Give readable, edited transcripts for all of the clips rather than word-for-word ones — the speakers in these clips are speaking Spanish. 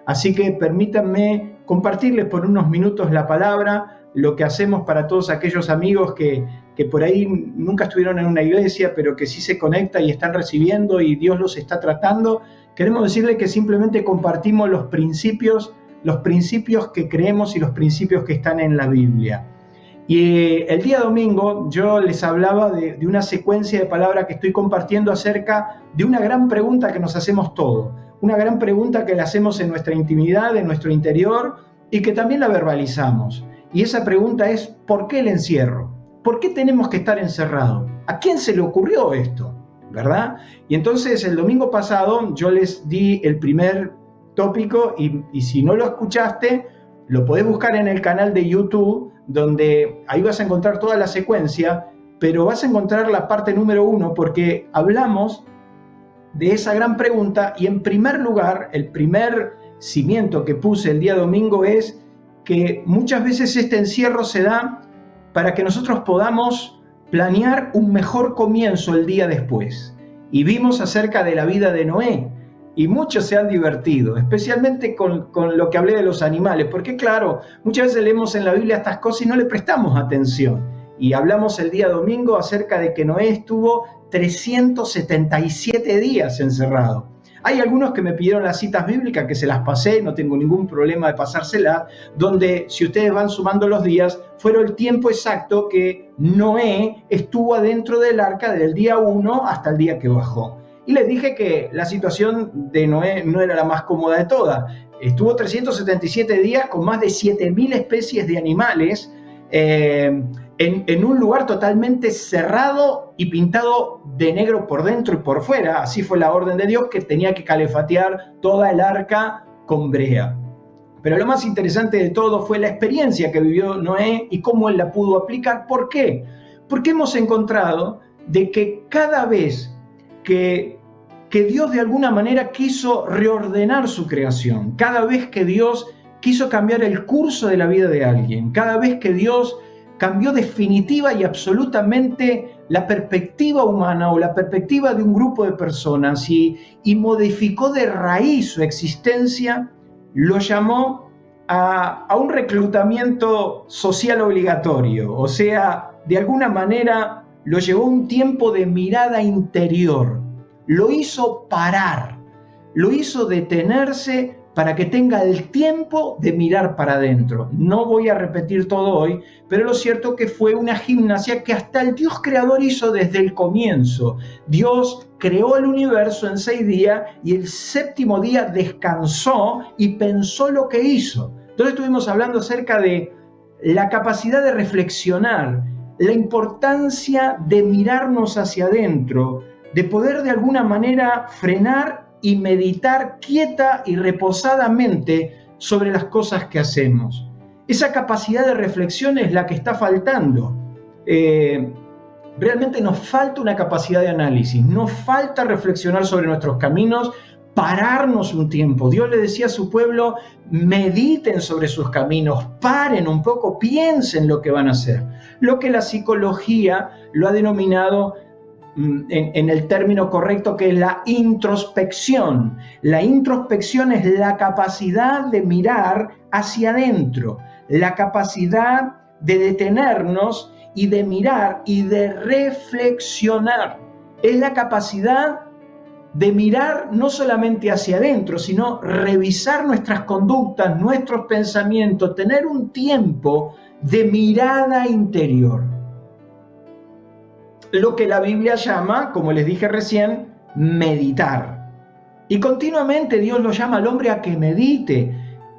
Así que permítanme compartirles por unos minutos la palabra, lo que hacemos para todos aquellos amigos que por ahí nunca estuvieron en una iglesia, pero que sí se conectan y están recibiendo y Dios los está tratando. Queremos decirles que simplemente compartimos los principios que creemos y los principios que están en la Biblia. Y el día domingo yo les hablaba de una secuencia de palabras que estoy compartiendo acerca de una gran pregunta que nos hacemos todos, una gran pregunta que la hacemos en nuestra intimidad, en nuestro interior, y que también la verbalizamos. Y esa pregunta es, ¿por qué el encierro? ¿Por qué tenemos que estar encerrados? ¿A quién se le ocurrió esto? ¿Verdad? Y entonces el domingo pasado yo les di el primer tópico y si no lo escuchaste, lo podés buscar en el canal de YouTube, donde ahí vas a encontrar toda la secuencia, pero vas a encontrar la parte número 1 porque hablamos de esa gran pregunta y en primer lugar, el primer cimiento que puse el día domingo es que muchas veces este encierro se da para que nosotros podamos planear un mejor comienzo el día después. Y vimos acerca de la vida de Noé, y muchos se han divertido, especialmente con lo que hablé de los animales, porque claro, muchas veces leemos en la Biblia estas cosas y no le prestamos atención. Y hablamos el día domingo acerca de que Noé estuvo 377 días encerrado. Hay algunos que me pidieron las citas bíblicas, que se las pasé, no tengo ningún problema de pasárselas, donde si ustedes van sumando los días, fueron el tiempo exacto que Noé estuvo adentro del arca del día 1 hasta el día que bajó. Y les dije que la situación de Noé no era la más cómoda de todas. Estuvo 377 días con más de 7.000 especies de animales en un lugar totalmente cerrado y pintado de negro por dentro y por fuera. Así fue la orden de Dios, que tenía que calefatear toda el arca con brea. Pero lo más interesante de todo fue la experiencia que vivió Noé y cómo él la pudo aplicar. ¿Por qué? Porque hemos encontrado de que cada vez que Dios de alguna manera quiso reordenar su creación, cada vez que Dios quiso cambiar el curso de la vida de alguien, cada vez que Dios cambió definitiva y absolutamente la perspectiva humana o la perspectiva de un grupo de personas y modificó de raíz su existencia, lo llamó a un reclutamiento social obligatorio, o sea, de alguna manera lo llevó a un tiempo de mirada interior, lo hizo parar, lo hizo detenerse para que tenga el tiempo de mirar para adentro. No voy a repetir todo hoy, pero lo cierto que fue una gimnasia que hasta el Dios creador hizo desde el comienzo. Dios creó el universo en 6 días y el 7º día descansó y pensó lo que hizo. Entonces estuvimos hablando acerca de la capacidad de reflexionar, la importancia de mirarnos hacia adentro, de poder de alguna manera frenar y meditar quieta y reposadamente sobre las cosas que hacemos. Esa capacidad de reflexión es la que está faltando. Realmente nos falta una capacidad de análisis, nos falta reflexionar sobre nuestros caminos, pararnos un tiempo. Dios le decía a su pueblo, mediten sobre sus caminos, paren un poco, piensen lo que van a hacer. Lo que la psicología lo ha denominado en el término correcto, que es la introspección. La introspección es la capacidad de mirar hacia adentro, la capacidad de detenernos y de mirar y de reflexionar. Es la capacidad de mirar no solamente hacia adentro, sino revisar nuestras conductas, nuestros pensamientos, tener un tiempo de mirada interior. Lo que la Biblia llama, como les dije recién, meditar. Y continuamente Dios lo llama al hombre a que medite.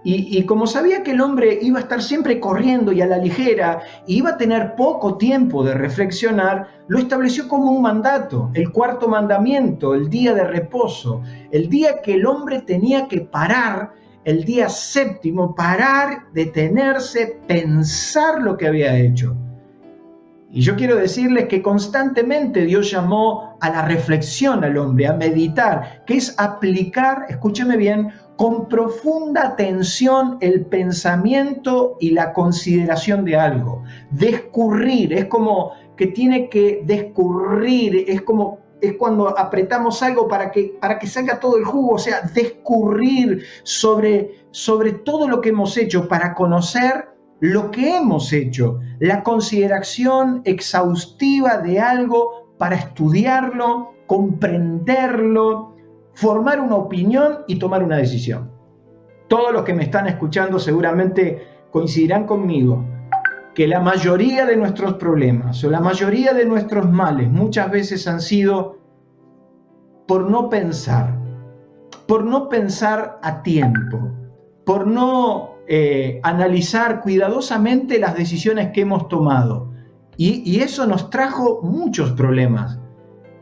Y como sabía que el hombre iba a estar siempre corriendo y a la ligera, y iba a tener poco tiempo de reflexionar, lo estableció como un mandato, el 4.º mandamiento, el día de reposo, el día que el hombre tenía que parar, el día 7º, parar, detenerse, pensar lo que había hecho. Y yo quiero decirles que constantemente Dios llamó a la reflexión al hombre, a meditar, que es aplicar, escúcheme bien, con profunda atención el pensamiento y la consideración de algo. Descurrir, es como que tiene que descurrir, es como es cuando apretamos algo para que salga todo el jugo, o sea, discurrir sobre todo lo que hemos hecho para conocer lo que hemos hecho, la consideración exhaustiva de algo para estudiarlo, comprenderlo, formar una opinión y tomar una decisión. Todos los que me están escuchando seguramente coincidirán conmigo que la mayoría de nuestros problemas o la mayoría de nuestros males muchas veces han sido por no pensar a tiempo, por no analizar cuidadosamente las decisiones que hemos tomado. Y eso nos trajo muchos problemas.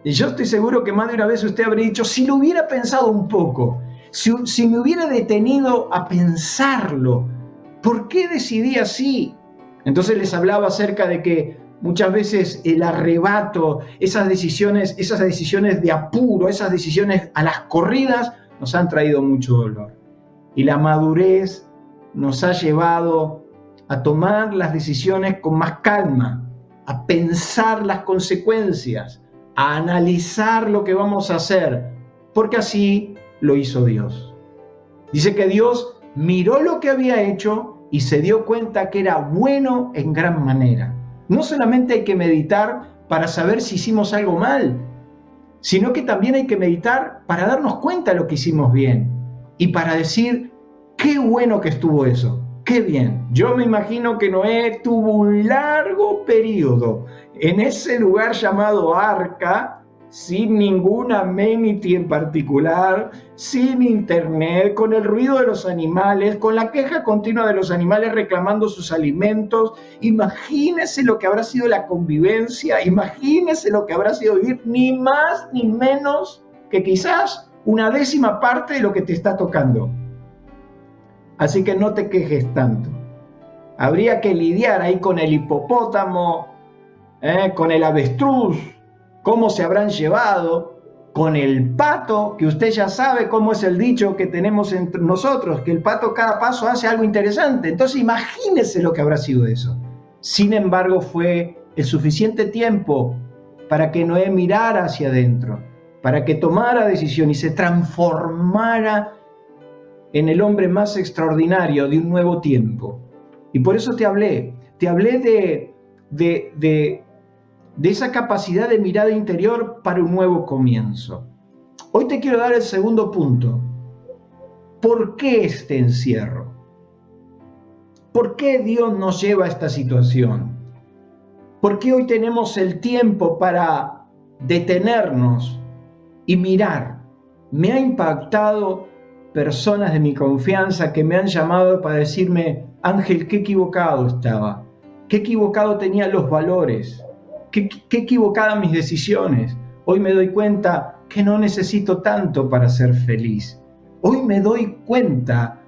Y yo estoy seguro que más de una vez usted habrá dicho, si lo hubiera pensado un poco, si me hubiera detenido a pensarlo, ¿por qué decidí así? Entonces les hablaba acerca de que muchas veces el arrebato, esas decisiones de apuro, esas decisiones a las corridas, nos han traído mucho dolor. Y la madurez nos ha llevado a tomar las decisiones con más calma, a pensar las consecuencias, a analizar lo que vamos a hacer, porque así lo hizo Dios. Dice que Dios miró lo que había hecho y se dio cuenta que era bueno en gran manera. No solamente hay que meditar para saber si hicimos algo mal, sino que también hay que meditar para darnos cuenta de lo que hicimos bien y para decir, qué bueno que estuvo eso, qué bien. Yo me imagino que Noé tuvo un largo periodo en ese lugar llamado Arca, sin ningún amenity en particular, sin internet, con el ruido de los animales, con la queja continua de los animales reclamando sus alimentos. Imagínese lo que habrá sido la convivencia, imagínese lo que habrá sido vivir, ni más ni menos que quizás una 10ª parte de lo que te está tocando. Así que no te quejes tanto. Habría que lidiar ahí con el hipopótamo, con el avestruz, cómo se habrán llevado, con el pato, que usted ya sabe cómo es el dicho que tenemos entre nosotros, que el pato cada paso hace algo interesante. Entonces imagínese lo que habrá sido eso. Sin embargo, fue el suficiente tiempo para que Noé mirara hacia adentro, para que tomara decisión y se transformara en el hombre más extraordinario de un nuevo tiempo. Y por eso te hablé de esa capacidad de mirada interior para un nuevo comienzo. Hoy te quiero dar el segundo punto. ¿Por qué este encierro? ¿Por qué Dios nos lleva a esta situación? ¿Por qué hoy tenemos el tiempo para detenernos y mirar? Me ha impactado personas de mi confianza que me han llamado para decirme, Ángel, qué equivocado estaba, qué equivocado tenía los valores, qué equivocadas mis decisiones. Hoy me doy cuenta que no necesito tanto para ser feliz. Hoy me doy cuenta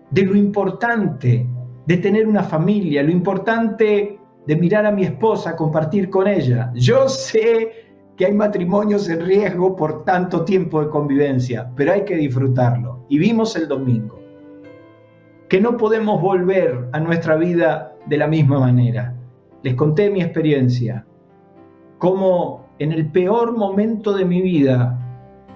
de lo importante de tener una familia, lo importante de mirar a mi esposa, compartir con ella. Yo sé que hay matrimonios en riesgo por tanto tiempo de convivencia, pero hay que disfrutarlo. Y vimos el domingo que no podemos volver a nuestra vida de la misma manera. Les conté mi experiencia, cómo en el peor momento de mi vida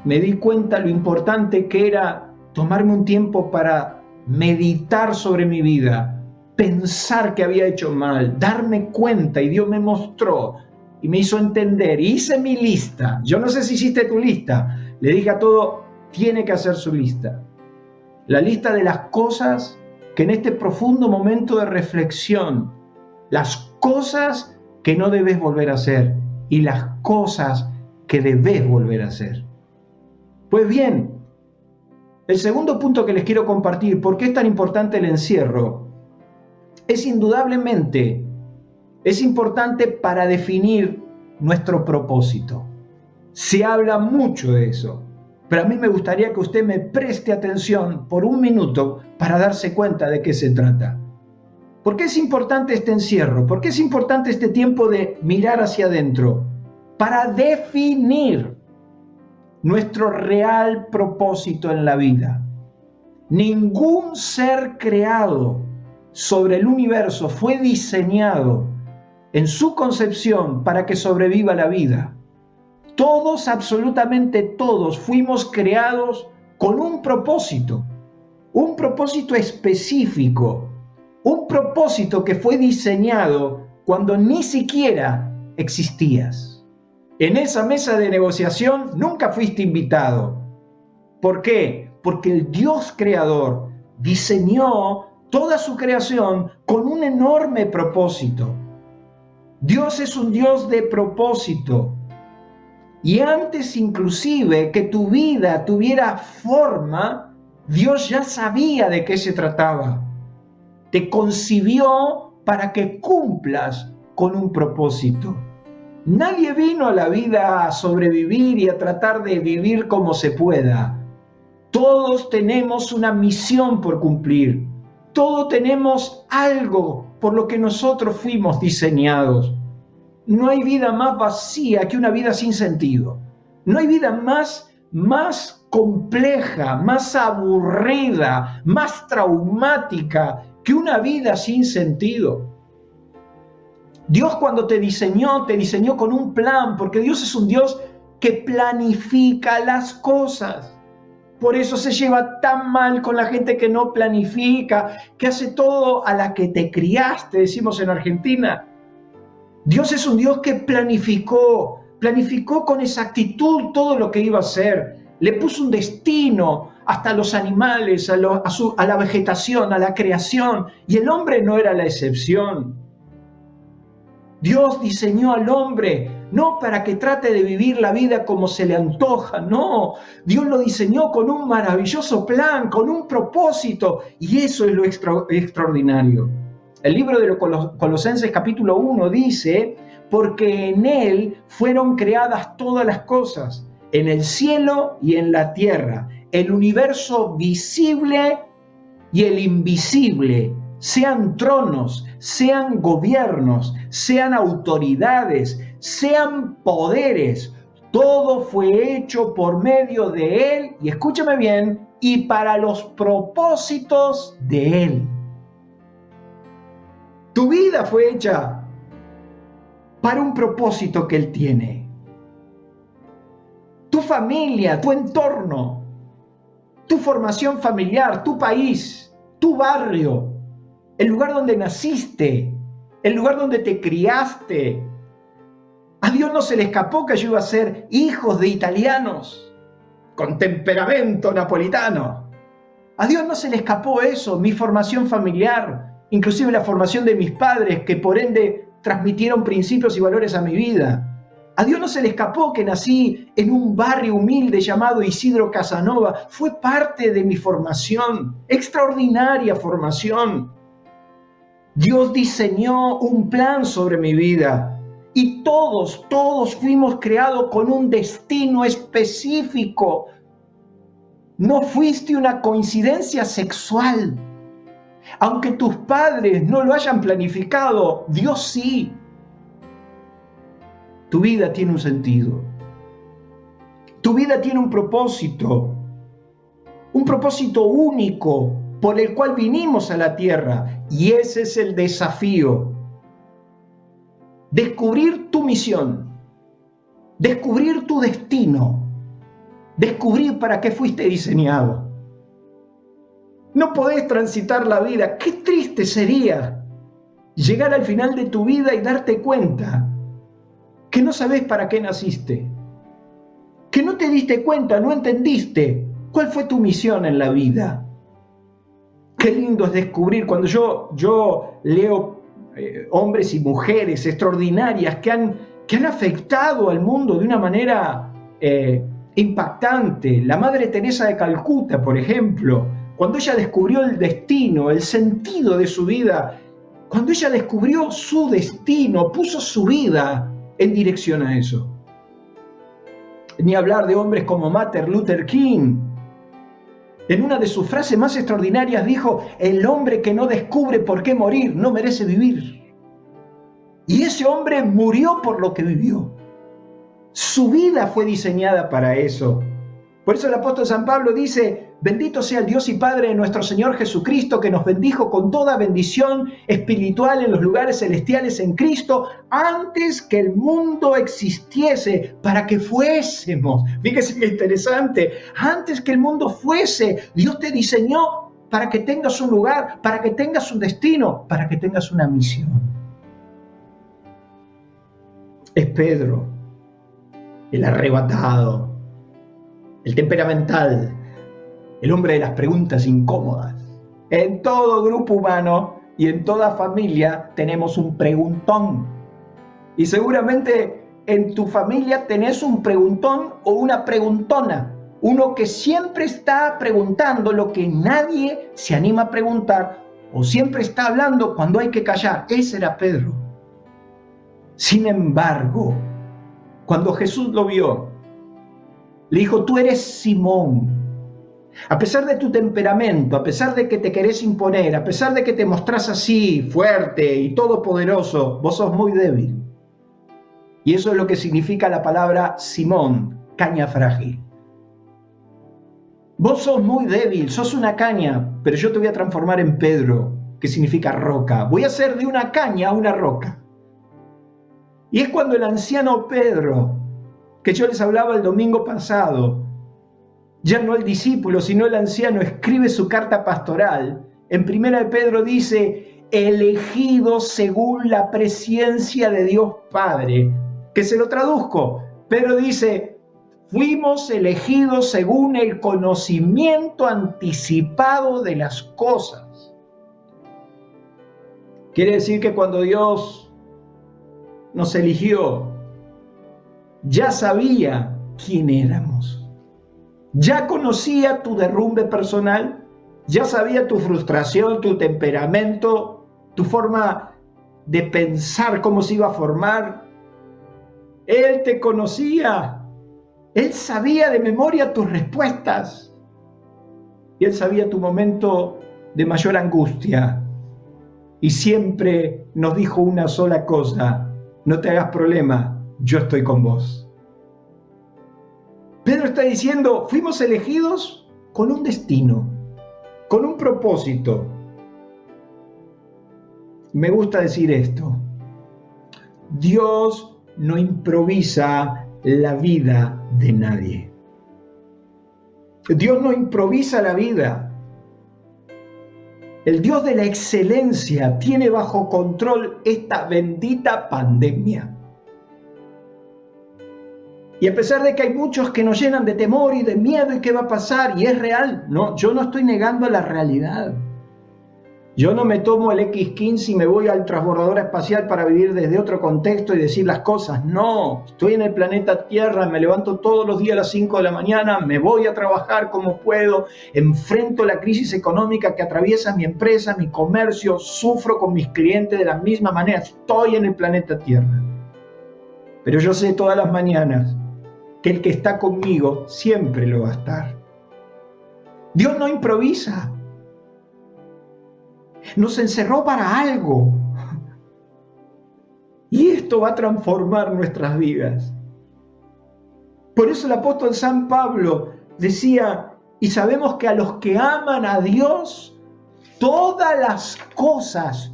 me di cuenta lo importante que era tomarme un tiempo para meditar sobre mi vida, pensar que había hecho mal, darme cuenta, y Dios me mostró y me hizo entender, y hice mi lista. Yo no sé si hiciste tu lista. Le dije a todo, tiene que hacer su lista. La lista de las cosas que en este profundo momento de reflexión, las cosas que no debes volver a hacer y las cosas que debes volver a hacer. Pues bien, el segundo punto que les quiero compartir, ¿por qué es tan importante el encierro? Es indudablemente importante para definir nuestro propósito. Se habla mucho de eso, pero a mí me gustaría que usted me preste atención por un minuto para darse cuenta de qué se trata. ¿Por qué es importante este encierro? ¿Por qué es importante este tiempo de mirar hacia adentro? Para definir nuestro real propósito en la vida. Ningún ser creado sobre el universo fue diseñado en su concepción para que sobreviva la vida. Todos, absolutamente todos, fuimos creados con un propósito específico, un propósito que fue diseñado cuando ni siquiera existías. En esa mesa de negociación nunca fuiste invitado. ¿Por qué? Porque el Dios creador diseñó toda su creación con un enorme propósito. Dios es un Dios de propósito. Y antes inclusive que tu vida tuviera forma, Dios ya sabía de qué se trataba. Te concibió para que cumplas con un propósito. Nadie vino a la vida a sobrevivir y a tratar de vivir como se pueda. Todos tenemos una misión por cumplir. Todos tenemos algo por lo que nosotros fuimos diseñados. No hay vida más vacía que una vida sin sentido. No hay vida más compleja, más aburrida, más traumática que una vida sin sentido. Dios cuando te diseñó con un plan, porque Dios es un Dios que planifica las cosas. Por eso se lleva tan mal con la gente que no planifica, que hace todo a la que te criaste, decimos en Argentina. Dios es un Dios que planificó con exactitud todo lo que iba a hacer. Le puso un destino hasta a los animales, a la vegetación, a la creación, y el hombre no era la excepción. Dios diseñó al hombre no para que trate de vivir la vida como se le antoja, no. Dios lo diseñó con un maravilloso plan, con un propósito, y eso es lo extraordinario. El libro de los Colosenses capítulo 1 dice, porque en Él fueron creadas todas las cosas, en el cielo y en la tierra, el universo visible y el invisible, sean tronos, sean gobiernos, sean autoridades, sean poderes, todo fue hecho por medio de Él, y escúchame bien, y para los propósitos de Él. Tu vida fue hecha para un propósito que Él tiene. Tu familia, tu entorno, tu formación familiar, tu país, tu barrio, el lugar donde naciste, el lugar donde te criaste. A Dios no se le escapó que yo iba a ser hijos de italianos con temperamento napolitano. A Dios no se le escapó eso, mi formación familiar, inclusive la formación de mis padres, que por ende transmitieron principios y valores a mi vida. A Dios no se le escapó que nací en un barrio humilde llamado Isidro Casanova. Fue parte de mi formación, extraordinaria formación. Dios diseñó un plan sobre mi vida y todos fuimos creados con un destino específico. No fuiste una coincidencia sexual. Aunque tus padres no lo hayan planificado, Dios sí. Tu vida tiene un sentido. Tu vida tiene un propósito único por el cual vinimos a la tierra. Y ese es el desafío. Descubrir tu misión, descubrir tu destino, descubrir para qué fuiste diseñado. No podés transitar la vida. Qué triste sería llegar al final de tu vida y darte cuenta que no sabés para qué naciste, que no te diste cuenta, no entendiste cuál fue tu misión en la vida. Qué lindo es descubrir cuando yo leo hombres y mujeres extraordinarias que han afectado al mundo de una manera impactante. La Madre Teresa de Calcuta, por ejemplo, cuando ella descubrió el destino, el sentido de su vida, cuando ella descubrió su destino, puso su vida en dirección a eso. Ni hablar de hombres como Martin Luther King. En una de sus frases más extraordinarias dijo, el hombre que no descubre por qué morir no merece vivir. Y ese hombre murió por lo que vivió. Su vida fue diseñada para eso. Por eso el apóstol San Pablo dice, bendito sea el Dios y Padre de nuestro Señor Jesucristo, que nos bendijo con toda bendición espiritual en los lugares celestiales en Cristo, antes que el mundo existiese, para que fuésemos. Fíjese qué interesante. Antes que el mundo fuese, Dios te diseñó para que tengas un lugar, para que tengas un destino, para que tengas una misión. Es Pedro, el arrebatado, el temperamental, el hombre de las preguntas incómodas. En todo grupo humano y en toda familia tenemos un preguntón. Y seguramente en tu familia tenés un preguntón o una preguntona. Uno que siempre está preguntando lo que nadie se anima a preguntar o siempre está hablando cuando hay que callar. Ese era Pedro. Sin embargo, cuando Jesús lo vio, le dijo, tú eres Simón. A pesar de tu temperamento, a pesar de que te querés imponer, a pesar de que te mostrás así, fuerte y todopoderoso, vos sos muy débil. Y eso es lo que significa la palabra Simón, caña frágil. Vos sos muy débil, sos una caña, pero yo te voy a transformar en Pedro, que significa roca. Voy a hacer de una caña una roca. Y es cuando el anciano Pedro, que yo les hablaba el domingo pasado, ya no el discípulo, sino el anciano, escribe su carta pastoral. En Primera de Pedro dice, elegido según la presciencia de Dios Padre, que se lo traduzco. Pedro dice, fuimos elegidos según el conocimiento anticipado de las cosas. Quiere decir que cuando Dios nos eligió, ya sabía quién éramos. Ya conocía tu derrumbe personal, ya sabía tu frustración, tu temperamento, tu forma de pensar, cómo se iba a formar. Él te conocía. Él sabía de memoria tus respuestas. Y Él sabía tu momento de mayor angustia. Y siempre nos dijo una sola cosa: no te hagas problema, yo estoy con vos. Pedro está diciendo, fuimos elegidos con un destino, con un propósito. Me gusta decir esto: Dios no improvisa la vida de nadie. Dios no improvisa la vida. El Dios de la excelencia tiene bajo control esta bendita pandemia. Y a pesar de que hay muchos que nos llenan de temor y de miedo y qué va a pasar, y es real, no, yo no estoy negando la realidad. Yo no me tomo el X-15 y me voy al transbordador espacial para vivir desde otro contexto y decir las cosas. No, estoy en el planeta Tierra, me levanto todos los días a las 5 de la mañana, me voy a trabajar como puedo, enfrento la crisis económica que atraviesa mi empresa, mi comercio, sufro con mis clientes de la misma manera. Estoy en el planeta Tierra. Pero yo sé todas las mañanas que el que está conmigo siempre lo va a estar. Dios no improvisa. Nos encerró para algo. Y esto va a transformar nuestras vidas. Por eso el apóstol San Pablo decía, y sabemos que a los que aman a Dios, todas las cosas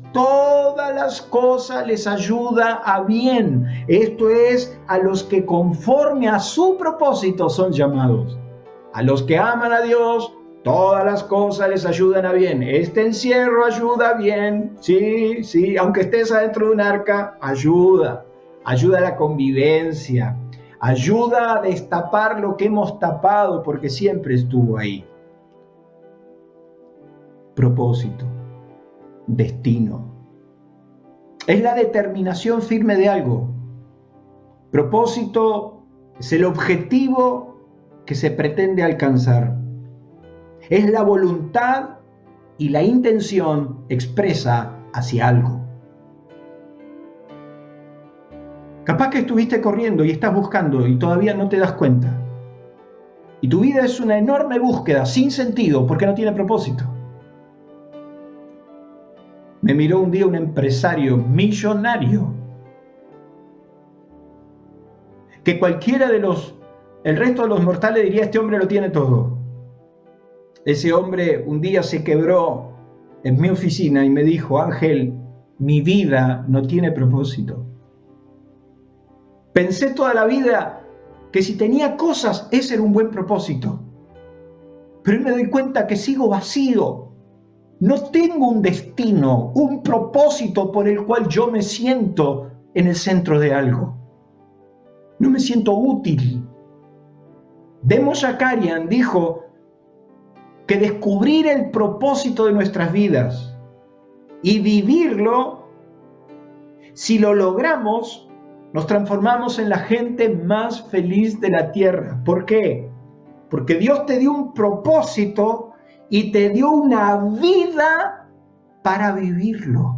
les ayuda a bien. Esto es, a los que conforme a su propósito son llamados. A los que aman a Dios, todas las cosas les ayudan a bien. Este encierro ayuda bien, sí, aunque estés adentro de un arca, ayuda a la convivencia, ayuda a destapar lo que hemos tapado, porque siempre estuvo ahí. Propósito, destino. Es la determinación firme de algo. Propósito es el objetivo que se pretende alcanzar. Es la voluntad y la intención expresa hacia algo. Capaz que estuviste corriendo y estás buscando y todavía no te das cuenta. Y tu vida es una enorme búsqueda sin sentido porque no tiene propósito. Me miró un día un empresario millonario que cualquiera el resto de los mortales diría, este hombre lo tiene todo. Ese hombre un día se quebró en mi oficina y me dijo: Ángel, mi vida no tiene propósito. Pensé toda la vida que si tenía cosas, ese era un buen propósito. Pero hoy me doy cuenta que sigo vacío. No tengo un destino, un propósito por el cual yo me siento en el centro de algo. No me siento útil. Demo Shakarian dijo que descubrir el propósito de nuestras vidas y vivirlo, si lo logramos, nos transformamos en la gente más feliz de la tierra. ¿Por qué? Porque Dios te dio un propósito y te dio una vida para vivirlo.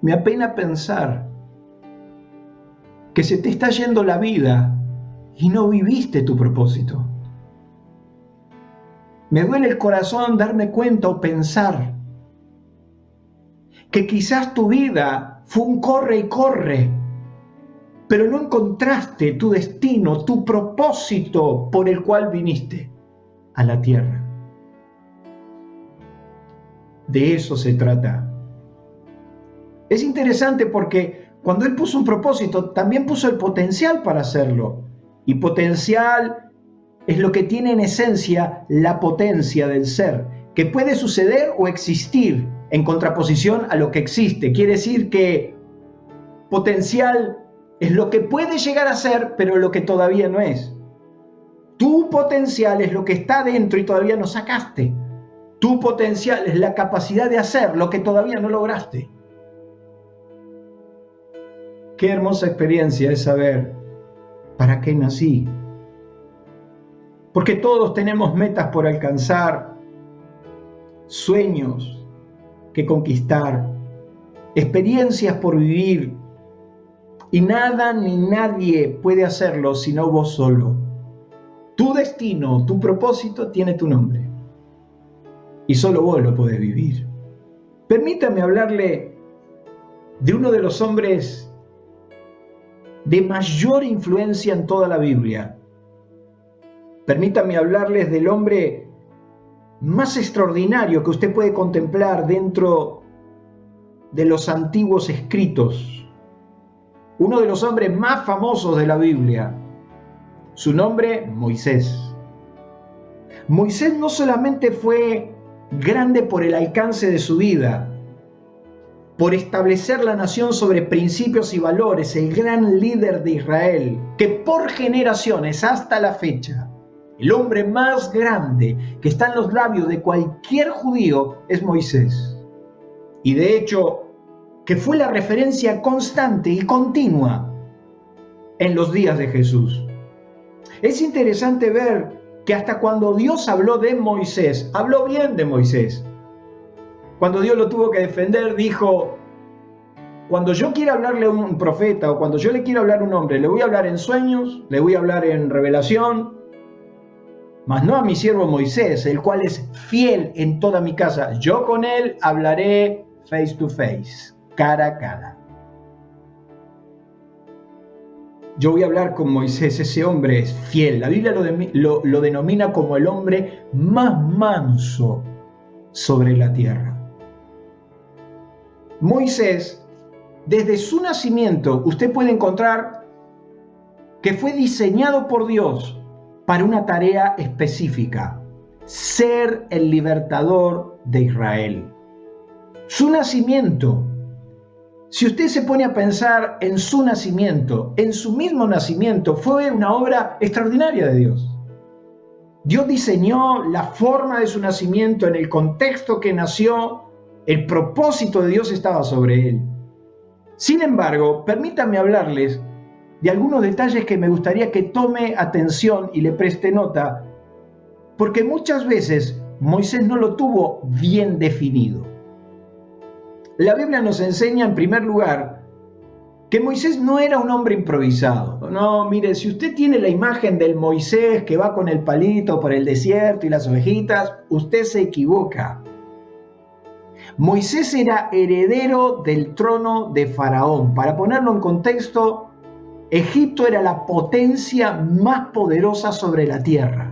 Me apena pensar que se te está yendo la vida y no viviste tu propósito. Me duele el corazón darme cuenta o pensar que quizás tu vida fue un corre y corre, pero no encontraste tu destino, tu propósito por el cual viniste a la tierra. De eso se trata. Es interesante porque cuando Él puso un propósito, también puso el potencial para hacerlo. Y potencial es lo que tiene en esencia la potencia del ser, que puede suceder o existir en contraposición a lo que existe. Quiere decir que potencial es lo que puede llegar a ser, pero lo que todavía no es. Tu potencial es lo que está dentro y todavía no sacaste. Tu potencial es la capacidad de hacer lo que todavía no lograste. Qué hermosa experiencia es saber para qué nací. Porque todos tenemos metas por alcanzar, sueños que conquistar, experiencias por vivir, y nada ni nadie puede hacerlo sino vos solo. Tu destino, tu propósito tiene tu nombre y solo vos lo podés vivir. Permítame hablarle de uno de los hombres de mayor influencia en toda la Biblia. Permítame hablarles del hombre más extraordinario que usted puede contemplar dentro de los antiguos escritos. Uno de los hombres más famosos de la Biblia. Su nombre, Moisés. Moisés no solamente fue grande por el alcance de su vida, por establecer la nación sobre principios y valores, el gran líder de Israel, que por generaciones hasta la fecha, el hombre más grande que está en los labios de cualquier judío es Moisés. Y de hecho, que fue la referencia constante y continua en los días de Jesús. Es interesante ver que hasta cuando Dios habló de Moisés, habló bien de Moisés. Cuando Dios lo tuvo que defender, dijo: cuando yo quiera hablarle a un profeta o cuando yo le quiera hablar a un hombre, le voy a hablar en sueños, le voy a hablar en revelación, mas no a mi siervo Moisés, el cual es fiel en toda mi casa. Yo con él hablaré face to face, cara a cara. Yo voy a hablar con Moisés, ese hombre es fiel. La Biblia lo denomina como el hombre más manso sobre la tierra. Moisés, desde su nacimiento, usted puede encontrar que fue diseñado por Dios para una tarea específica: ser el libertador de Israel. Su nacimiento, si usted se pone a pensar en su nacimiento, en su mismo nacimiento, fue una obra extraordinaria de Dios. Dios diseñó la forma de su nacimiento, en el contexto que nació, el propósito de Dios estaba sobre él. Sin embargo, permítanme hablarles de algunos detalles que me gustaría que tome atención y le preste nota, porque muchas veces Moisés no lo tuvo bien definido. La Biblia nos enseña, en primer lugar, que Moisés no era un hombre improvisado. No, mire, si usted tiene la imagen del Moisés que va con el palito por el desierto y las ovejitas, usted se equivoca. Moisés era heredero del trono de Faraón. Para ponerlo en contexto, Egipto era la potencia más poderosa sobre la tierra.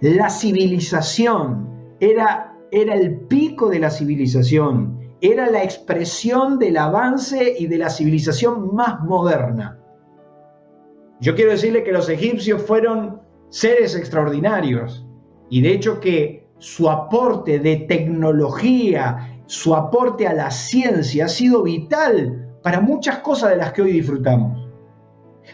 La civilización era el pico de la civilización, era la expresión del avance y de la civilización más moderna. Yo quiero decirle que los egipcios fueron seres extraordinarios y de hecho que su aporte de tecnología, su aporte a la ciencia ha sido vital para muchas cosas de las que hoy disfrutamos.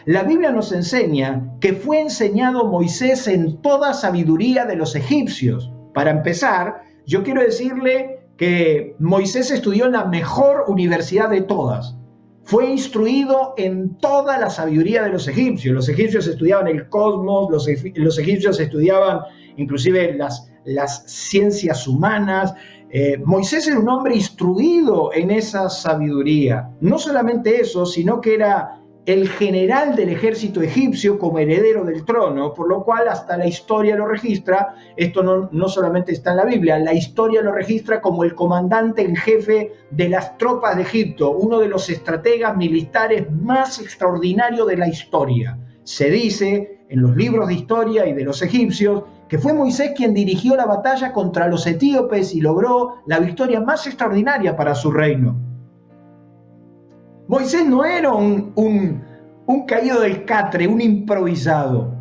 La Biblia nos enseña que fue enseñado Moisés en toda sabiduría de los egipcios. Para empezar, yo quiero decirle que Moisés estudió en la mejor universidad de todas. Fue instruido en toda la sabiduría de los egipcios. Los egipcios estudiaban el cosmos, los egipcios estudiaban inclusive las ciencias humanas. Moisés era un hombre instruido en esa sabiduría. No solamente eso, sino que era el general del ejército egipcio como heredero del trono, por lo cual hasta la historia lo registra. Esto no solamente está en la Biblia, la historia lo registra como el comandante en jefe de las tropas de Egipto, uno de los estrategas militares más extraordinarios de la historia. Se dice en los libros de historia y de los egipcios que fue Moisés quien dirigió la batalla contra los etíopes y logró la victoria más extraordinaria para su reino. Moisés no era un caído del catre, un improvisado.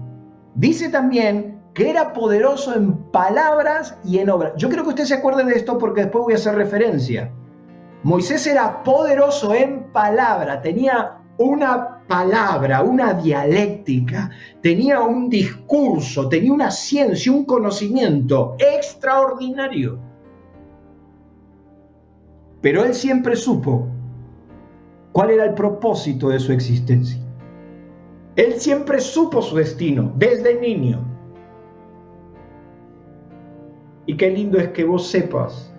Dice también que era poderoso en palabras y en obras. Yo creo que usted se acuerde de esto porque después voy a hacer referencia. Moisés era poderoso en palabra, tenía una palabra, una dialéctica, tenía un discurso, tenía una ciencia, un conocimiento extraordinario. Pero él siempre supo cuál era el propósito de su existencia. Él siempre supo su destino, desde niño. Y qué lindo es que vos sepas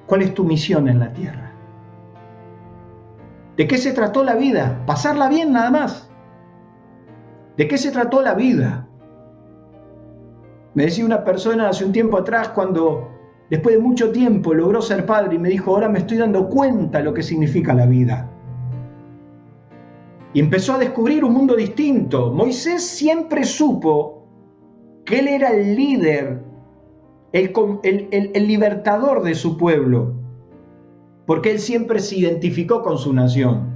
cuál es tu misión en la tierra. ¿De qué se trató la vida? Pasarla bien nada más. ¿De qué se trató la vida? Me decía una persona hace un tiempo atrás cuando después de mucho tiempo logró ser padre y me dijo, ahora me estoy dando cuenta de lo que significa la vida. Y empezó a descubrir un mundo distinto. Moisés siempre supo que él era el líder, el libertador de su pueblo, porque él siempre se identificó con su nación.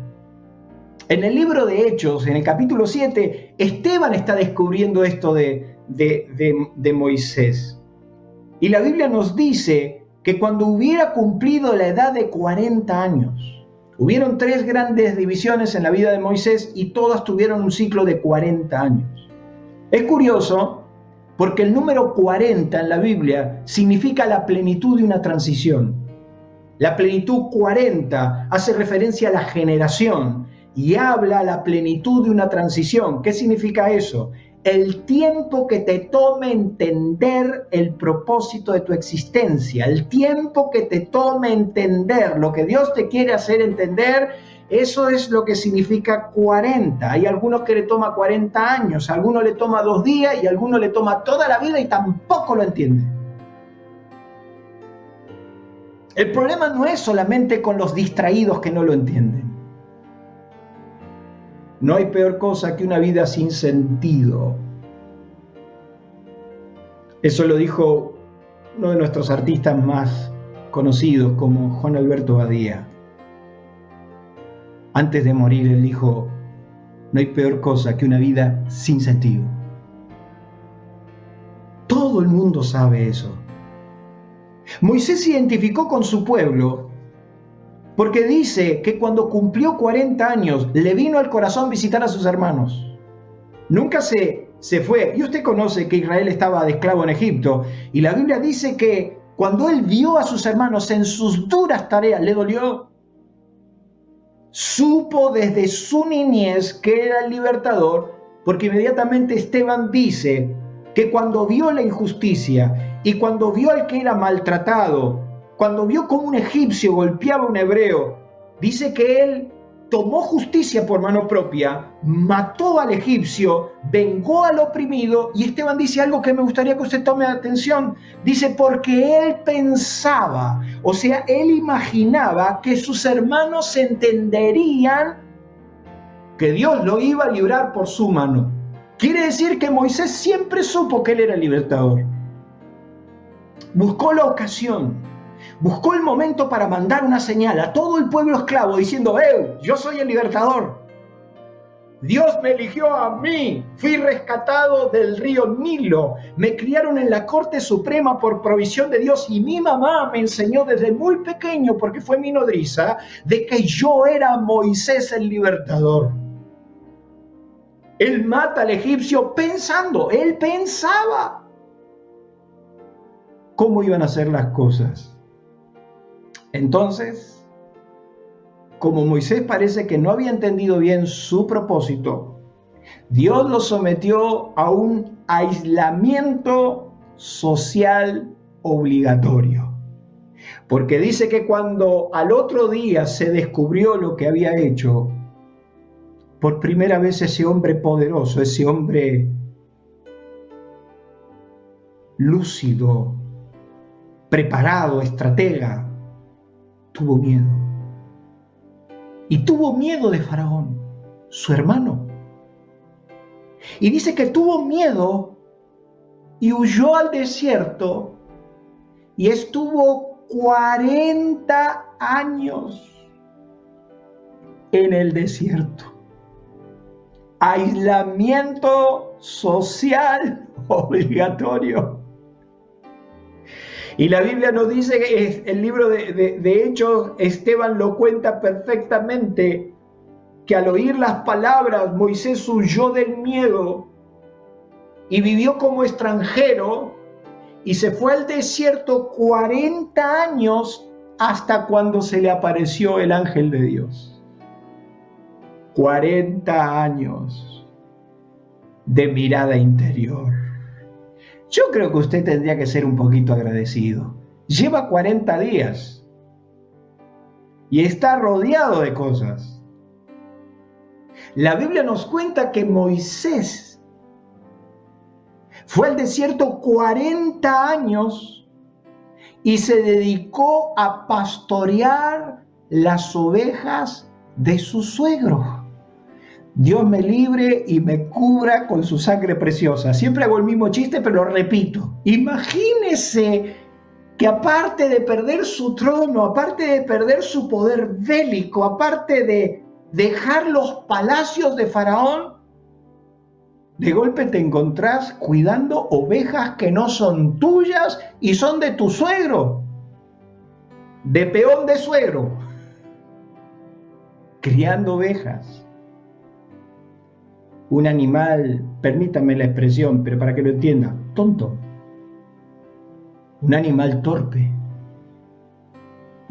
En el libro de Hechos, en el capítulo 7, Esteban está descubriendo esto de Moisés. Y la Biblia nos dice que cuando hubiera cumplido la edad de 40 años, hubieron 3 grandes divisiones en la vida de Moisés y todas tuvieron un ciclo de 40 años. Es curioso porque el número 40 en la Biblia significa la plenitud de una transición. La plenitud 40 hace referencia a la generación y habla a la plenitud de una transición. ¿Qué significa eso? El tiempo que te tome entender el propósito de tu existencia, el tiempo que te tome entender lo que Dios te quiere hacer entender, eso es lo que significa 40. Hay algunos que le toma 40 años, a algunos le toma 2 días y a algunos le toma toda la vida y tampoco lo entienden. El problema no es solamente con los distraídos que no lo entienden. No hay peor cosa que una vida sin sentido. Eso lo dijo uno de nuestros artistas más conocidos, como Juan Alberto Badía. Antes de morir, él dijo, no hay peor cosa que una vida sin sentido. Todo el mundo sabe eso. Moisés se identificó con su pueblo porque dice que cuando cumplió 40 años le vino al corazón visitar a sus hermanos. Nunca se fue. Y usted conoce que Israel estaba de esclavo en Egipto. Y la Biblia dice que cuando él vio a sus hermanos en sus duras tareas, le dolió. Supo desde su niñez que era el libertador, porque inmediatamente Esteban dice que cuando vio la injusticia y cuando vio al que era maltratado, cuando vio cómo un egipcio golpeaba a un hebreo, dice que él tomó justicia por mano propia, mató al egipcio, vengó al oprimido, y Esteban dice algo que me gustaría que usted tome atención. Dice, porque él pensaba, o sea, él imaginaba que sus hermanos entenderían que Dios lo iba a librar por su mano. Quiere decir que Moisés siempre supo que él era el libertador. Buscó la ocasión, buscó el momento para mandar una señal a todo el pueblo esclavo diciendo: yo soy el libertador. Dios me eligió a mí, fui rescatado del río Nilo, me criaron en la corte suprema por provisión de Dios y mi mamá me enseñó desde muy pequeño, porque fue mi nodriza, de que yo era Moisés el libertador. Él mata al egipcio pensando, él pensaba cómo iban a ser las cosas. Entonces, como Moisés parece que no había entendido bien su propósito, Dios lo sometió a un aislamiento social obligatorio. Porque dice que cuando al otro día se descubrió lo que había hecho, por primera vez ese hombre poderoso, ese hombre lúcido, preparado, estratega, tuvo miedo. Y tuvo miedo de Faraón, su hermano. Y dice que tuvo miedo y huyó al desierto y estuvo 40 años en el desierto. Aislamiento social obligatorio. Y la Biblia nos dice, que el libro de Hechos, Esteban lo cuenta perfectamente, que al oír las palabras Moisés huyó del miedo y vivió como extranjero y se fue al desierto 40 años hasta cuando se le apareció el ángel de Dios. 40 años de mirada interior. Yo creo que usted tendría que ser un poquito agradecido. Lleva 40 días y está rodeado de cosas. La Biblia nos cuenta que Moisés fue al desierto 40 años y se dedicó a pastorear las ovejas de su suegro. Dios me libre y me cubra con su sangre preciosa. Siempre hago el mismo chiste, pero lo repito. Imagínese que aparte de perder su trono, aparte de perder su poder bélico, aparte de dejar los palacios de Faraón, de golpe te encontrás cuidando ovejas que no son tuyas y son de tu suegro, de peón de suegro, criando ovejas. Un animal, permítame la expresión, pero para que lo entienda, tonto. Un animal torpe.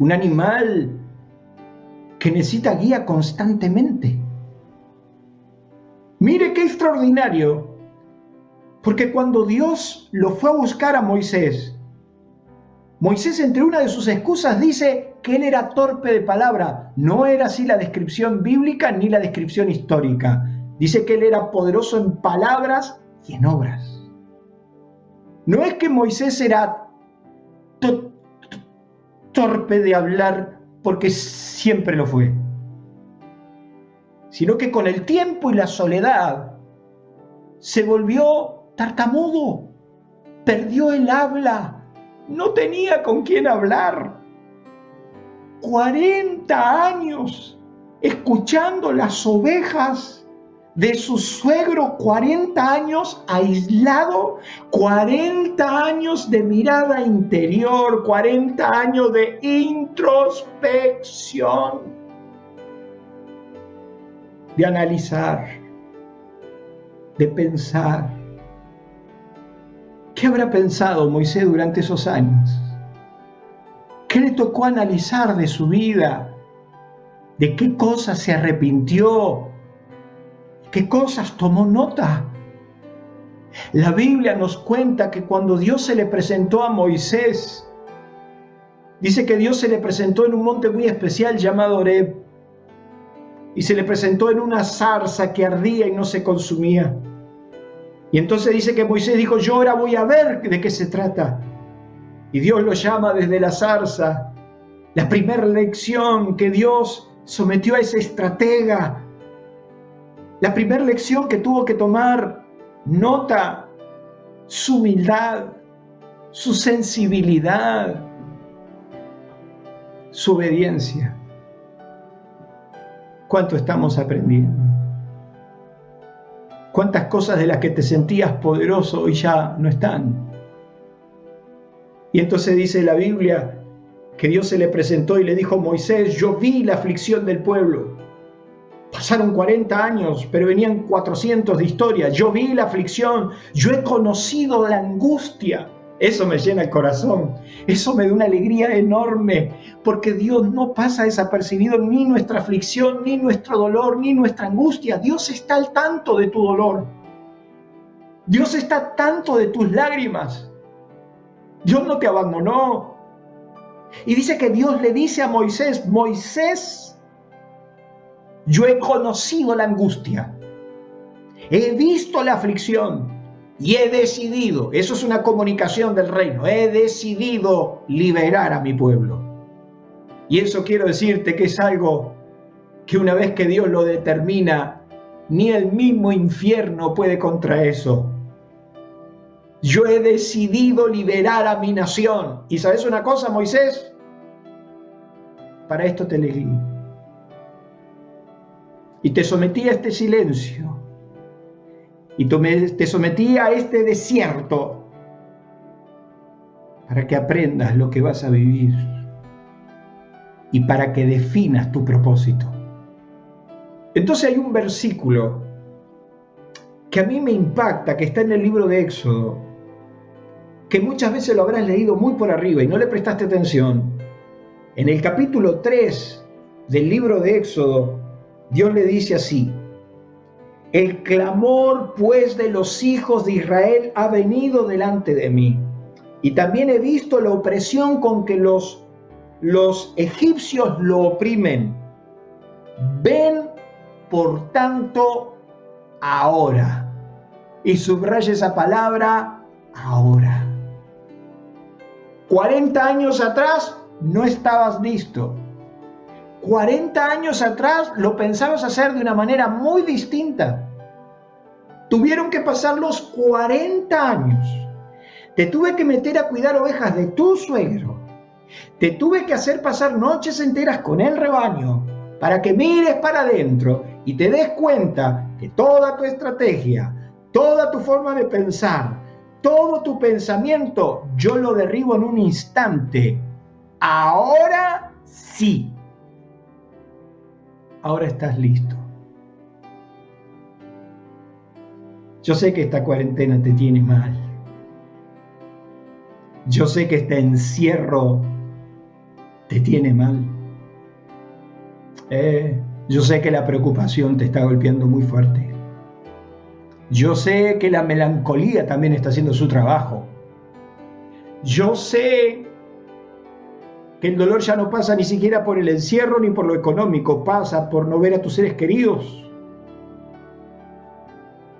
Un animal que necesita guía constantemente. Mire qué extraordinario, porque cuando Dios lo fue a buscar a Moisés, Moisés, entre una de sus excusas, dice que él era torpe de palabra. No era así la descripción bíblica ni la descripción histórica. Dice que él era poderoso en palabras y en obras. No es que Moisés era torpe de hablar porque siempre lo fue, sino que con el tiempo y la soledad se volvió tartamudo, perdió el habla, no tenía con quién hablar. 40 años escuchando las ovejas de su suegro, 40 años aislado, 40 años de mirada interior, 40 años de introspección, de analizar, de pensar. ¿Qué habrá pensado Moisés durante esos años? ¿Qué le tocó analizar de su vida? ¿De qué cosas se arrepintió? ¿Qué cosas tomó nota? La Biblia nos cuenta que cuando Dios se le presentó a Moisés, dice que Dios se le presentó en un monte muy especial llamado Horeb, y se le presentó en una zarza que ardía y no se consumía. Y entonces dice que Moisés dijo: yo ahora voy a ver de qué se trata. Y Dios lo llama desde la zarza. La primera lección que Dios sometió a ese estratega, la primera lección que tuvo que tomar nota su humildad, su sensibilidad, su obediencia. ¿Cuánto estamos aprendiendo? ¿Cuántas cosas de las que te sentías poderoso hoy ya no están? Y entonces dice la Biblia que Dios se le presentó y le dijo: Moisés, yo vi la aflicción del pueblo. Pasaron 40 años, pero venían 400 de historia. Yo vi la aflicción, yo he conocido la angustia. Eso me llena el corazón, eso me da una alegría enorme, porque Dios no pasa desapercibido ni nuestra aflicción, ni nuestro dolor, ni nuestra angustia. Dios está al tanto de tu dolor. Dios está al tanto de tus lágrimas. Dios no te abandonó. Y dice que Dios le dice a Moisés: Moisés, yo he conocido la angustia, he visto la aflicción y he decidido, eso es una comunicación del reino, he decidido liberar a mi pueblo. Y eso quiero decirte que es algo que una vez que Dios lo determina, ni el mismo infierno puede contra eso. Yo he decidido liberar a mi nación. ¿Y sabes una cosa, Moisés? Para esto te elegí. Y te sometí a este silencio. Y te sometí a este desierto para que aprendas lo que vas a vivir y para que definas tu propósito. Entonces hay un versículo que a mí me impacta, que está en el libro de Éxodo, que muchas veces lo habrás leído muy por arriba y no le prestaste atención. En el capítulo 3 del libro de Éxodo, Dios le dice así: el clamor pues de los hijos de Israel ha venido delante de mí, y también he visto la opresión con que los egipcios lo oprimen. Ven por tanto ahora, y subraya esa palabra, ahora. 40 años atrás no estabas listo. 40 años atrás lo pensabas hacer de una manera muy distinta. Tuvieron que pasar los 40 años. Te tuve que meter a cuidar ovejas de tu suegro. Te tuve que hacer pasar noches enteras con el rebaño para que mires para adentro y te des cuenta que toda tu estrategia, toda tu forma de pensar, todo tu pensamiento, yo lo derribo en un instante. Ahora sí. Ahora estás listo. Yo sé que esta cuarentena te tiene mal. Yo sé que este encierro te tiene mal. Yo sé que la preocupación te está golpeando muy fuerte. Yo sé que la melancolía también está haciendo su trabajo. Yo sé que el dolor ya no pasa ni siquiera por el encierro ni por lo económico, pasa por no ver a tus seres queridos.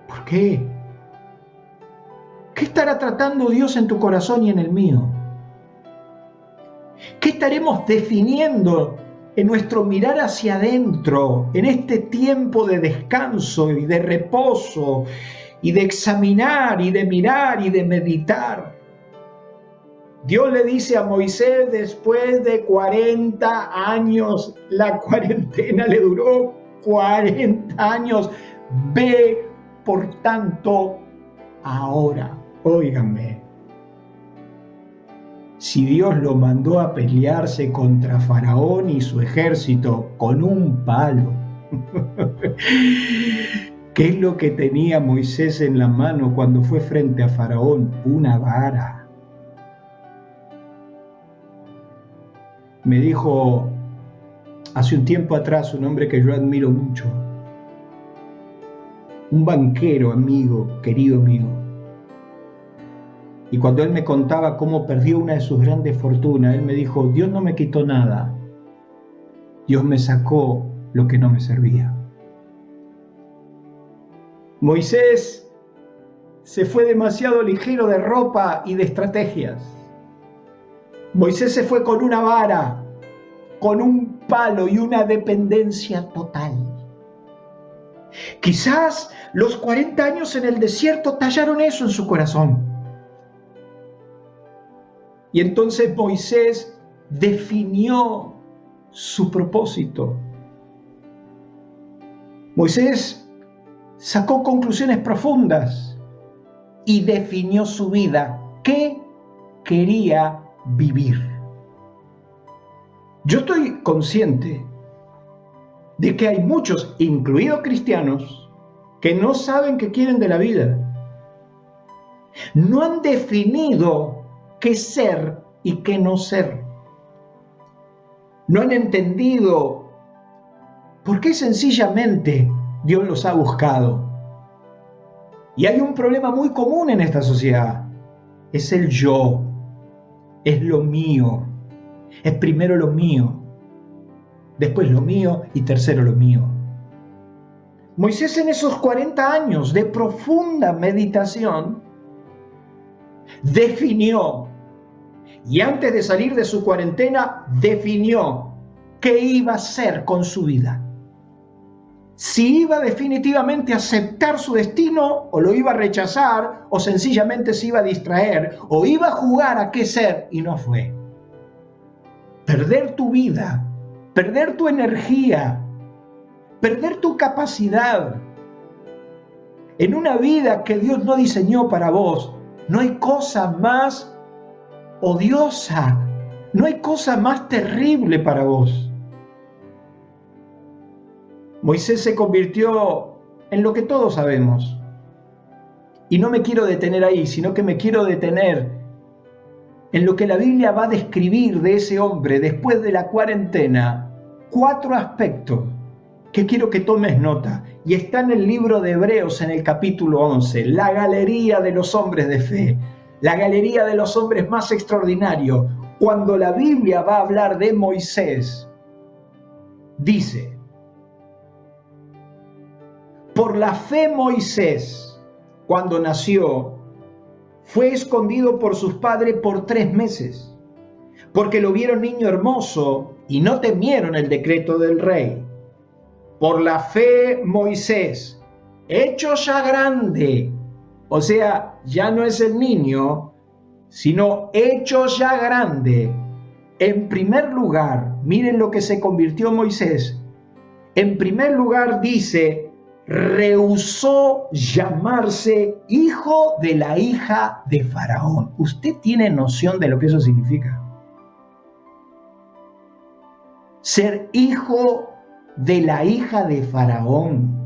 ¿Por qué? ¿Qué estará tratando Dios en tu corazón y en el mío? ¿Qué estaremos definiendo en nuestro mirar hacia adentro, en este tiempo de descanso y de reposo, y de examinar, y de mirar, y de meditar? Dios le dice a Moisés después de 40 años, la cuarentena le duró 40 años, ve por tanto ahora. Óiganme, si Dios lo mandó a pelearse contra Faraón y su ejército con un palo, ¿qué es lo que tenía Moisés en la mano cuando fue frente a Faraón? Una vara. Me dijo hace un tiempo atrás un hombre que yo admiro mucho, un banquero amigo, querido amigo, y cuando él me contaba cómo perdió una de sus grandes fortunas, él me dijo: Dios no me quitó nada, Dios me sacó lo que no me servía. Moisés se fue demasiado ligero de ropa y de estrategias. Moisés se fue con una vara, con un palo y una dependencia total. Quizás los 40 años en el desierto tallaron eso en su corazón. Y entonces Moisés definió su propósito. Moisés sacó conclusiones profundas y definió su vida. ¿Qué quería vivir? Yo estoy consciente de que hay muchos, incluidos cristianos, que no saben qué quieren de la vida. No han definido qué ser y qué no ser. No han entendido por qué sencillamente Dios los ha buscado. Y hay un problema muy común en esta sociedad. Es el yo. Es lo mío. Es primero lo mío. Después lo mío y tercero lo mío. Moisés, en esos 40 años de profunda meditación, definió, y antes de salir de su cuarentena, definió qué iba a hacer con su vida. Si iba definitivamente a aceptar su destino, o lo iba a rechazar, o sencillamente se iba a distraer, o iba a jugar a qué ser, y no fue. Perder tu vida, perder tu energía, perder tu capacidad en una vida que Dios no diseñó para vos. No hay cosa más odiosa, no hay cosa más terrible para vos. Moisés se convirtió en lo que todos sabemos. Y no me quiero detener ahí, sino que me quiero detener en lo que la Biblia va a describir de ese hombre después de la cuarentena. 4 aspectos que quiero que tomes nota. Y está en el libro de Hebreos, en el capítulo 11, la galería de los hombres de fe, la galería de los hombres más extraordinarios. Cuando la Biblia va a hablar de Moisés, dice: por la fe Moisés, cuando nació, fue escondido por sus padres por 3 meses, porque lo vieron niño hermoso y no temieron el decreto del rey. Por la fe Moisés, hecho ya grande, o sea, ya no es el niño, sino hecho ya grande. En primer lugar, miren lo que se convirtió Moisés. En primer lugar dice, rehusó llamarse hijo de la hija de Faraón. ¿Usted tiene noción de lo que eso significa? Ser hijo de la hija de Faraón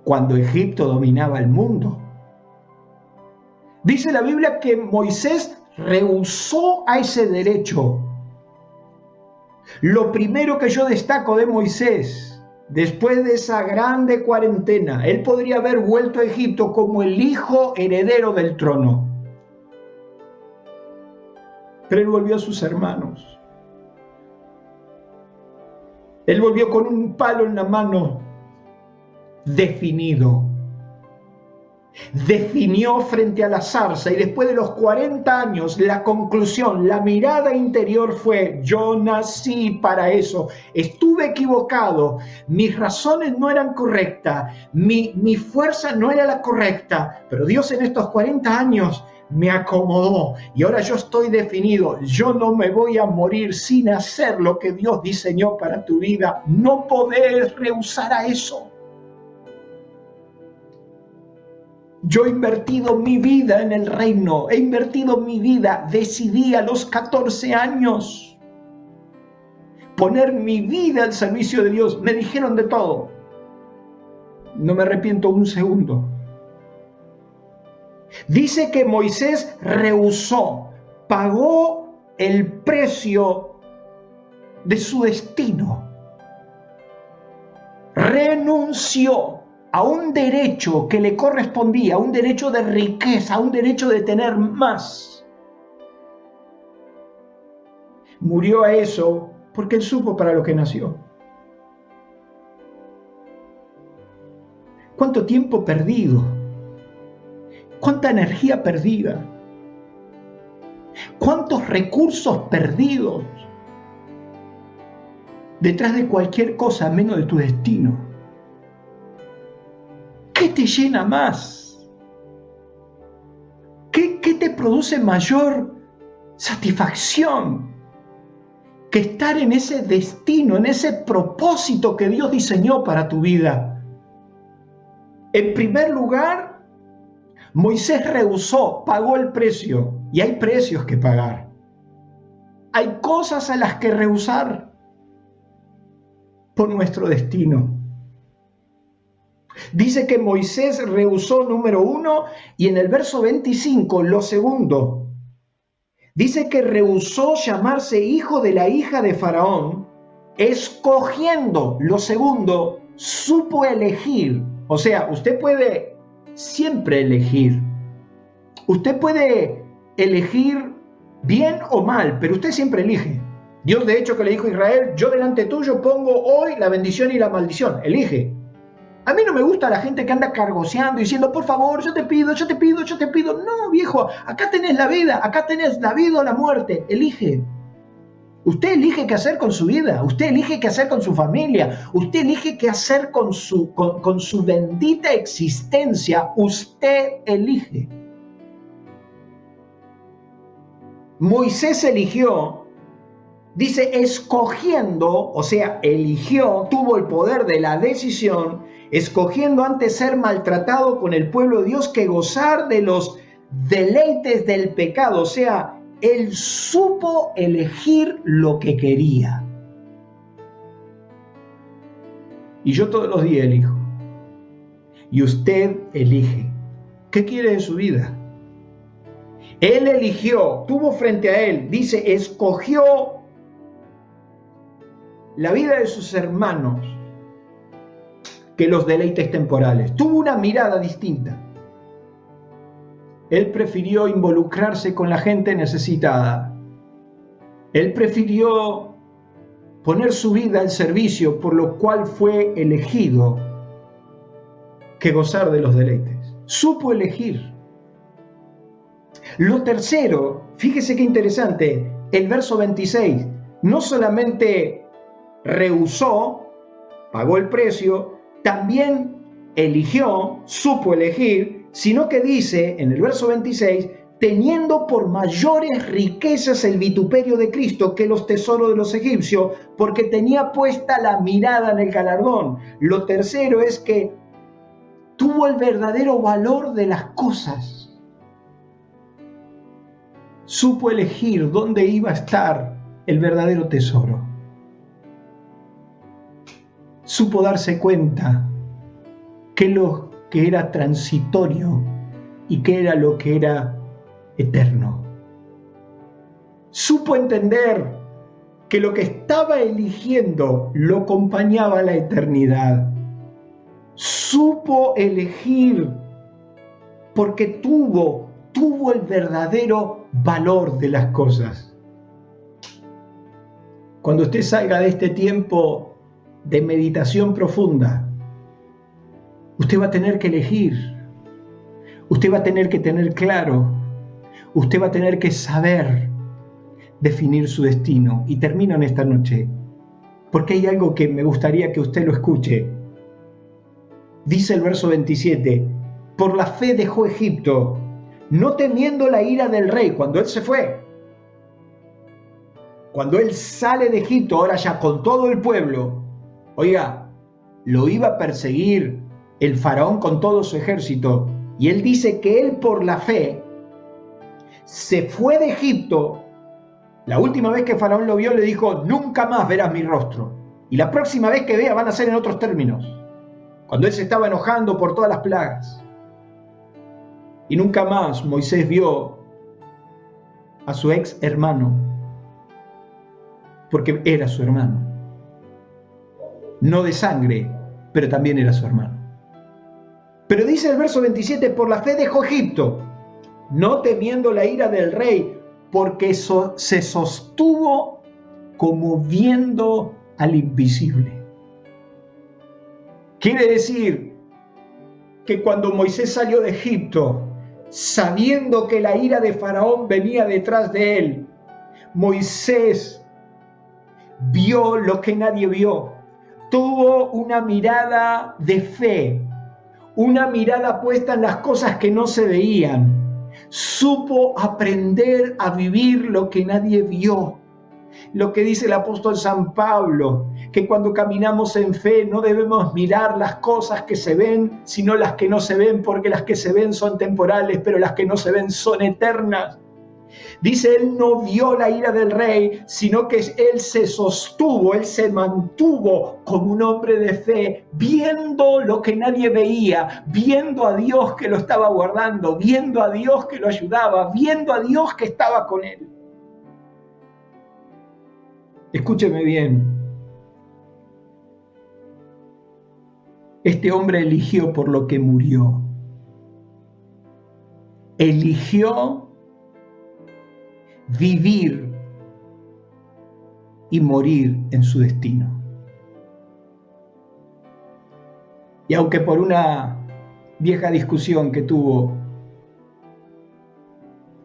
cuando Egipto dominaba el mundo. Dice la Biblia que Moisés rehusó a ese derecho. Lo primero que yo destaco de Moisés, después de esa grande cuarentena, él podría haber vuelto a Egipto como el hijo heredero del trono. Pero él volvió a sus hermanos. Él volvió con un palo en la mano, definido. Definió frente a la zarza, y después de los 40 años, la conclusión, la mirada interior fue: yo nací para eso, estuve equivocado, mis razones no eran correctas, mi fuerza no era la correcta, pero Dios en estos 40 años me acomodó y ahora yo estoy definido. Yo no me voy a morir sin hacer lo que Dios diseñó para tu vida. No podés rehusar a eso. Yo he invertido mi vida en el reino, he invertido mi vida, decidí a los 14 años poner mi vida al servicio de Dios. Me dijeron de todo. No me arrepiento un segundo. Dice que Moisés rehusó, pagó el precio de su destino, renunció a un derecho que le correspondía, a un derecho de riqueza, a un derecho de tener más. Murió a eso porque él supo para lo que nació. ¿Cuánto tiempo perdido? ¿Cuánta energía perdida? ¿Cuántos recursos perdidos detrás de cualquier cosa menos de tu destino? ¿Qué te llena más? ¿Qué te produce mayor satisfacción que estar en ese destino, en ese propósito que Dios diseñó para tu vida? En primer lugar, Moisés rehusó, pagó el precio, y hay precios que pagar. Hay cosas a las que rehusar por nuestro destino. Dice que Moisés rehusó, número 1, y en el verso 25, lo segundo. Dice que rehusó llamarse hijo de la hija de Faraón, escogiendo, lo segundo, supo elegir. O sea, usted puede siempre elegir. Usted puede elegir bien o mal, pero usted siempre elige. Dios, de hecho, que le dijo a Israel: yo delante tuyo pongo hoy la bendición y la maldición. Elige. A mí no me gusta la gente que anda cargoseando diciendo: por favor, yo te pido, yo te pido, yo te pido. No, viejo, acá tenés la vida, acá tenés la vida o la muerte. Elige. Usted elige qué hacer con su vida, usted elige qué hacer con su familia, usted elige qué hacer con su bendita existencia. Usted elige. Moisés eligió, dice, escogiendo, o sea, eligió, tuvo el poder de la decisión, escogiendo antes ser maltratado con el pueblo de Dios que gozar de los deleites del pecado. O sea, él supo elegir lo que quería. Y yo todos los días elijo. Y usted elige. ¿Qué quiere de su vida? Él eligió, tuvo frente a él, dice, escogió la vida de sus hermanos que los deleites temporales. Tuvo una mirada distinta. Él prefirió involucrarse con la gente necesitada. Él prefirió poner su vida al servicio, por lo cual fue elegido, que gozar de los deleites. Supo elegir. Lo tercero, fíjese qué interesante, el verso 26, no solamente rehusó, pagó el precio, también eligió, supo elegir, sino que dice en el verso 26, teniendo por mayores riquezas el vituperio de Cristo que los tesoros de los egipcios, porque tenía puesta la mirada en el galardón. Lo tercero es que tuvo el verdadero valor de las cosas. Supo elegir dónde iba a estar el verdadero tesoro. Supo darse cuenta que lo que era transitorio y qué era lo que era eterno. Supo entender que lo que estaba eligiendo lo acompañaba a la eternidad. Supo elegir porque tuvo el verdadero valor de las cosas. Cuando usted salga de este tiempo de meditación profunda, usted va a tener que elegir, usted va a tener que tener claro, usted va a tener que saber definir su destino. Y termino en esta noche, porque hay algo que me gustaría que usted lo escuche. Dice el verso 27, por la fe dejó Egipto, no temiendo la ira del rey. Cuando él se fue, cuando él sale de Egipto, ahora ya con todo el pueblo, oiga, lo iba a perseguir el faraón con todo su ejército, y él dice que él por la fe se fue de Egipto. La última vez que faraón lo vio le dijo, nunca más verás mi rostro, y la próxima vez que vea van a ser en otros términos, cuando él se estaba enojando por todas las plagas. Y nunca más Moisés vio a su ex hermano, porque era su hermano, no de sangre, pero también era su hermano. Pero dice el verso 27, por la fe dejó Egipto, no temiendo la ira del rey, porque se sostuvo como viendo al invisible. Quiere decir que cuando Moisés salió de Egipto, sabiendo que la ira de Faraón venía detrás de él, Moisés vio lo que nadie vio. Tuvo una mirada de fe, una mirada puesta en las cosas que no se veían. Supo aprender a vivir lo que nadie vio. Lo que dice el apóstol San Pablo, que cuando caminamos en fe no debemos mirar las cosas que se ven, sino las que no se ven, porque las que se ven son temporales, pero las que no se ven son eternas. Dice, él no vio la ira del rey, sino que él se sostuvo, él se mantuvo como un hombre de fe, viendo lo que nadie veía, viendo a Dios que lo estaba guardando, viendo a Dios que lo ayudaba, viendo a Dios que estaba con él. Escúcheme bien. Este hombre eligió por lo que murió. Eligió vivir y morir en su destino. Y aunque por una vieja discusión que tuvo,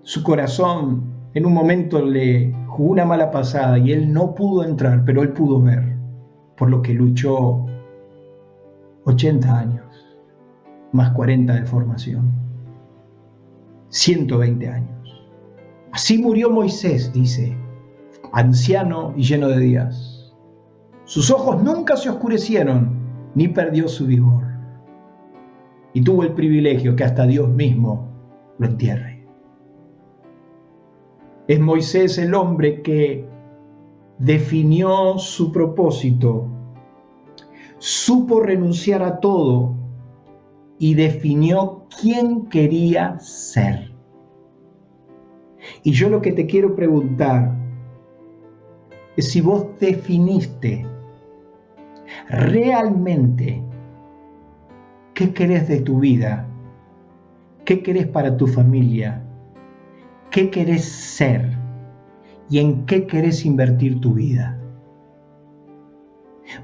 su corazón en un momento le jugó una mala pasada y él no pudo entrar, pero él pudo ver, por lo que luchó 80 años, más 40 de formación, 120 años. Así murió Moisés, dice, anciano y lleno de días. Sus ojos nunca se oscurecieron, ni perdió su vigor. Y tuvo el privilegio que hasta Dios mismo lo entierre. Es Moisés el hombre que definió su propósito, supo renunciar a todo y definió quién quería ser. Y yo lo que te quiero preguntar es si vos definiste realmente qué querés de tu vida, qué querés para tu familia, qué querés ser y en qué querés invertir tu vida.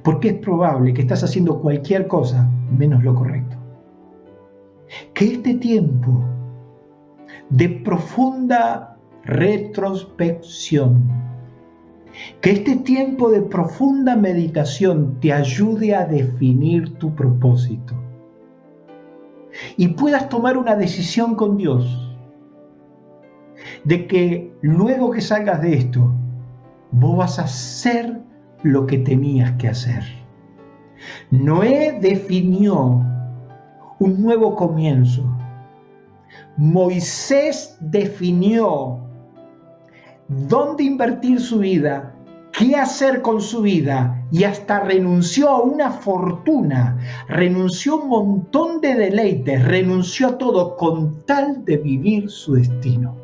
Porque es probable que estás haciendo cualquier cosa menos lo correcto. Que este tiempo de profunda retrospección, que este tiempo de profunda meditación te ayude a definir tu propósito y puedas tomar una decisión con Dios de que luego que salgas de esto, vos vas a hacer lo que tenías que hacer. Noé definió un nuevo comienzo. Moisés definió dónde invertir su vida, qué hacer con su vida y hasta renunció a una fortuna, renunció a un montón de deleites, renunció a todo con tal de vivir su destino.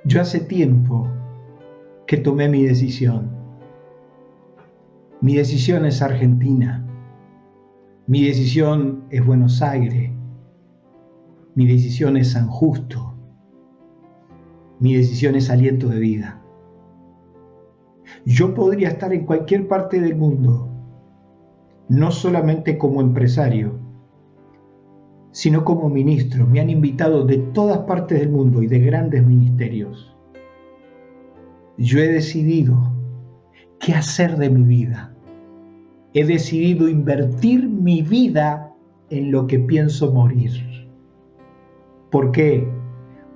Yo hace tiempo que tomé mi decisión. Mi decisión es Argentina. Mi decisión es Buenos Aires. Mi decisión es San Justo. Mi decisión es Aliento de Vida. Yo podría estar en cualquier parte del mundo, no solamente como empresario, sino como ministro. Me han invitado de todas partes del mundo y de grandes ministerios. Yo he decidido qué hacer de mi vida. He decidido invertir mi vida en lo que pienso morir. ¿Por qué?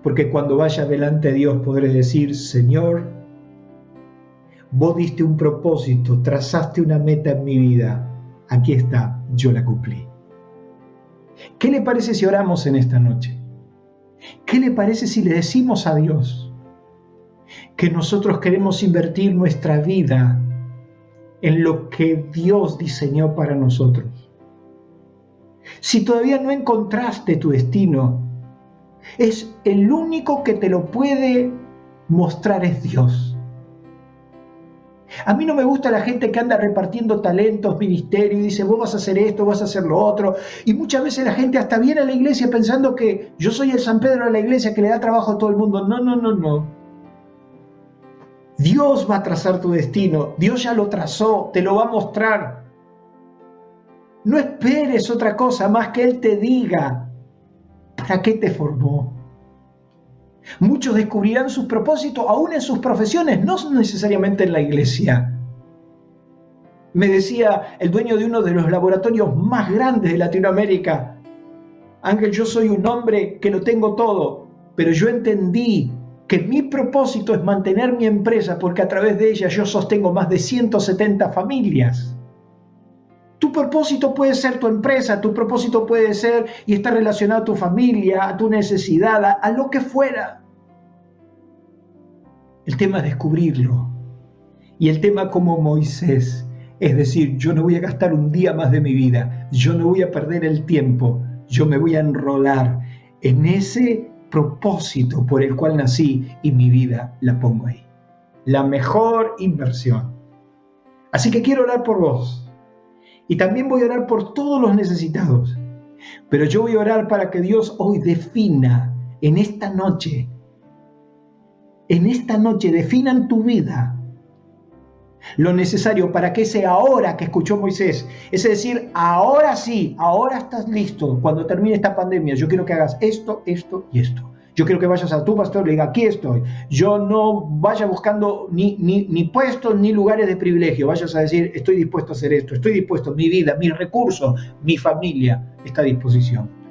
Porque cuando vaya delante de Dios podré decir, Señor, vos diste un propósito, trazaste una meta en mi vida. Aquí está, yo la cumplí. ¿Qué le parece si oramos en esta noche? ¿Qué le parece si le decimos a Dios que nosotros queremos invertir nuestra vida en lo que Dios diseñó para nosotros? Si todavía no encontraste tu destino, es el único que te lo puede mostrar es Dios. A mí no me gusta la gente que anda repartiendo talentos, ministerios, y dice, vos vas a hacer esto, vas a hacer lo otro. Y muchas veces la gente hasta viene a la iglesia pensando que yo soy el San Pedro de la iglesia que le da trabajo a todo el mundo. No. Dios va a trazar tu destino. Dios ya lo trazó, te lo va a mostrar. No esperes otra cosa más que Él te diga para qué te formó. Muchos descubrirán sus propósitos aún en sus profesiones, no necesariamente en la iglesia. Me decía el dueño de uno de los laboratorios más grandes de Latinoamérica: Ángel, yo soy un hombre que lo tengo todo, pero yo entendí que mi propósito es mantener mi empresa porque a través de ella yo sostengo más de 170 familias. Tu propósito puede ser tu empresa, tu propósito puede ser y está relacionado a tu familia, a tu necesidad, a lo que fuera. El tema es descubrirlo. Y el tema, como Moisés, es decir, yo no voy a gastar un día más de mi vida, yo no voy a perder el tiempo, yo me voy a enrolar en ese propósito por el cual nací y mi vida la pongo ahí. La mejor inversión. Así que quiero orar por vos. Y también voy a orar por todos los necesitados. Pero yo voy a orar para que Dios hoy defina en esta noche, defina en tu vida lo necesario para que ese ahora que escuchó Moisés, es decir, ahora sí, ahora estás listo, cuando termine esta pandemia, yo quiero que hagas esto, esto y esto. Yo quiero que vayas a tu pastor y le diga, aquí estoy. Yo no vaya buscando ni puestos ni lugares de privilegio. Vayas a decir, estoy dispuesto a hacer esto, estoy dispuesto, mi vida, mis recursos, mi familia está a disposición.